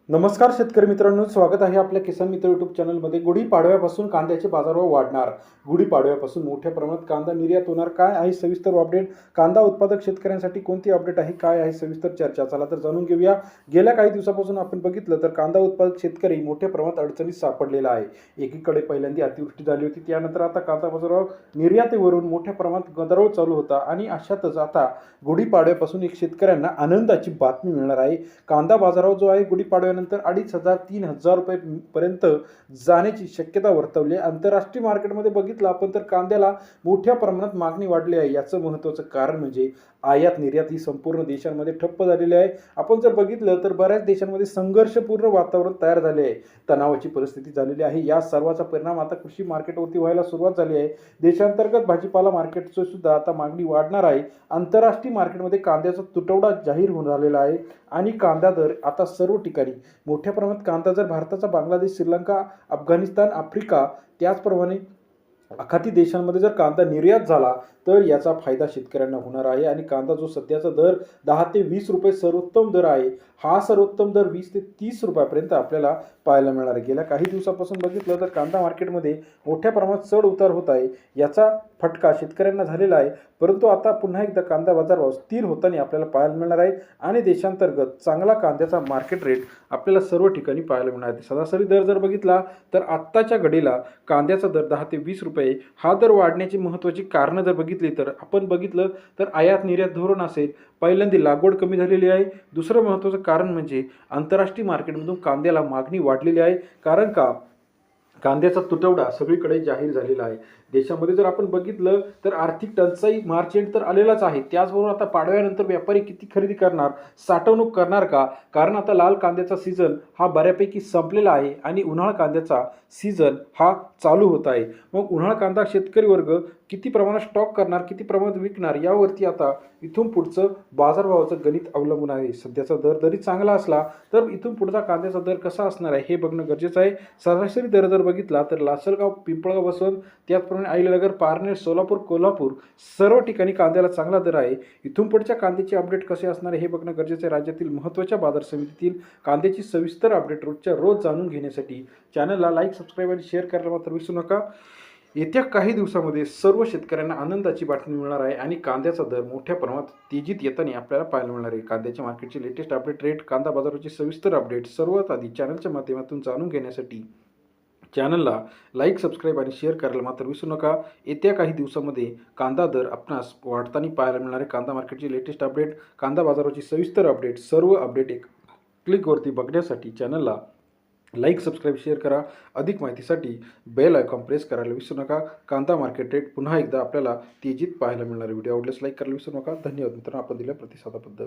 नमस्कार शेतकरी मित्रांनो, स्वागत आहे आपल्या किसान मित्र यूट्यूब चॅनलमध्ये। गुढीपाडव्यापासून कांद्याचे बाजारभाव वाढणार, गुढीपाडव्यापासून मोठ्या प्रमाणात कांदा निर्यात होणार, काय आहे सविस्तर अपडेट, कांदा उत्पादक शेतकऱ्यांसाठी कोणती अपडेट आहे, काय आहे सविस्तर चर्चा, चला तर जाणून घेऊया। गेल्या काही दिवसापासून आपण बघितलं तर कांदा उत्पादक शेतकरी मोठ्या प्रमाणात अडचणीत सापडलेला आहे। एकीकडे पहिल्यांदा अतिवृष्टी झाली होती, त्यानंतर आता कांदा बाजारभाव निर्यातीवरून मोठ्या प्रमाणात गदारोळ चालू होता आणि अशातच आता गुढीपाडव्यापासून एक शेतकऱ्यांना आनंदाची बातमी मिळणार आहे। कांदा बाजारभाव जो आहे गुढीपाडव्यानंतर 2,500-3,000 रुपयेपर्यंत जाण्याची शक्यता वर्तवली आहे। आंतरराष्ट्रीय मार्केटमध्ये बघितलं आपण तर कांद्याला मोठ्या प्रमाणात मागणी वाढली आहे। याचं महत्त्वाचं कारण म्हणजे आयात निर्यात ही संपूर्ण देशांमध्ये ठप्प झालेली आहे। आपण जर बघितलं तर बऱ्याच देशांमध्ये संघर्षपूर्ण वातावरण तयार झाले आहे, तणावाची परिस्थिती झालेली आहे। या सर्वाचा परिणाम आता कृषी मार्केटवरती व्हायला सुरुवात झाली आहे। देशांतर्गत भाजीपाला मार्केटचं सुद्धा आता मागणी वाढणार आहे। आंतरराष्ट्रीय मार्केटमध्ये कांद्याचा तुटवडा जाहीर होऊन राहिलेला आहे आणि कांदा दर आता सर्व ठिकाणी मोठ्या प्रमाणात कांदा जर भारताचा बांगलादेश, श्रीलंका, अफगाणिस्तान, आफ्रिका त्याचप्रमाणे आखाती देशांमध्ये जर कांदा निर्यात झाला तर याचा फायदा शेतकऱ्यांना होणार आहे। आणि कांदा जो सध्याचा दर 10 ते 20 रुपये सर्वोत्तम दर आहे, हा सर्वोत्तम दर 20 ते 30 रुपयापर्यंत आपल्याला पाहायला मिळणार आहे। गेल्या काही दिवसापासून बघितलं तर कांदा मार्केटमध्ये मोठ्या प्रमाणात चढ उतार होत आहे, याचा फटका शेतकऱ्यांना झालेला आहे। परंतु आता पुन्हा एकदा कांदा बाजारभाव स्थिर होताना आपल्याला पाहायला मिळणार आहे आणि देशांतर्गत चांगला कांद्याचा मार्केट रेट आपल्याला सर्व ठिकाणी पाहायला मिळणार आहे। सरासरी दर जर बघितला तर आत्ताच्या घडीला कांद्याचा दर 10 ते 20 रुपये, हा दर वाढण्याची महत्त्वाची कारणं जर बघितली तर आपण बघितलं तर आयात निर्यात धोरण असेल, पहिल्यांदा लागवड कमी झालेली आहे। दुसरं महत्त्वाचं कारण म्हणजे आंतरराष्ट्रीय मार्केटमधून कांद्याला मागणी वाढलेली आहे, कारण का कांद्याचा तुटवडा सगळीकडे जाहीर झालेला आहे। देशामध्ये जर आपण बघितलं तर आर्थिक टंचाई मार्च एंड तर आलेलाच आहे, त्याचबरोबर आता पाडव्यानंतर व्यापारी किती खरेदी करणार, साठवणूक करणार का, कारण आता लाल कांद्याचा सीझन हा बऱ्यापैकी संपलेला आहे आणि उन्हाळा कांद्याचा सीझन हा चालू होत आहे। मग उन्हाळा कांदा शेतकरी वर्ग किती प्रमाणात स्टॉक करणार, किती प्रमाणात विकणार, यावरती आता इथून पुढचं बाजारभावाचं गणित अवलंबून आहे। सध्याचा दर जरी चांगला असला तर इथून पुढचा कांद्याचा दर कसा असणार आहे हे बघणं गरजेचं आहे। सरासरी दर जर बघितला तर लासलगाव, पिंपळगाव, बसवंत, त्याचप्रमाणे अहिल्यानगर, पारनेर, सोलापूर, कोल्हापूर सर्व ठिकाणी कांद्याला चांगला दर आहे। इथून पुढच्या कांद्याचे अपडेट कसे असणार आहे हे बघणं गरजेचं आहे। राज्यातील महत्त्वाच्या बाजार समितीतील कांद्याची सविस्तर अपडेट रोजच्या रोज जाणून घेण्यासाठी चॅनलला लाईक, सबस्क्राईब आणि शेअर करायला मात्र विसरू नका। येत्या काही दिवसामध्ये सर्व शेतकऱ्यांना आनंदाची बातमी मिळणार आहे आणि कांद्याचा दर मोठ्या प्रमाणात तेजीत येताना आपल्याला पाहायला मिळणार आहे। कांद्याच्या मार्केटचे लेटेस्ट अपडेट, रेट, कांदा बाजाराची सविस्तर अपडेट सर्वात आधी चॅनलच्या माध्यमातून जाणून घेण्यासाठी चॅनलला लाईक, सबस्क्राईब आणि शेअर करायला मात्र विसरू नका। येत्या काही दिवसामध्ये कांदा दर आपणास वाढताना पाहायला मिळणार आहे। कांदा मार्केटची लेटेस्ट अपडेट, कांदा बाजाराची सविस्तर अपडेट, सर्व अपडेट एक क्लिकवरती बघण्यासाठी चॅनलला लाईक, सबस्क्राईब, शेअर करा। अधिक माहितीसाठी बेल आयकॉन प्रेस करायला विसरू नका। कांदा मार्केट रेट पुन्हा एकदा आपल्याला तेजीत पाहायला मिळणार आहे। व्हिडिओ आवडल्यास लाईक करायला विसरू नका। धन्यवाद मित्रांनो, आपण दिलेल्या प्रतिसादाबद्दल।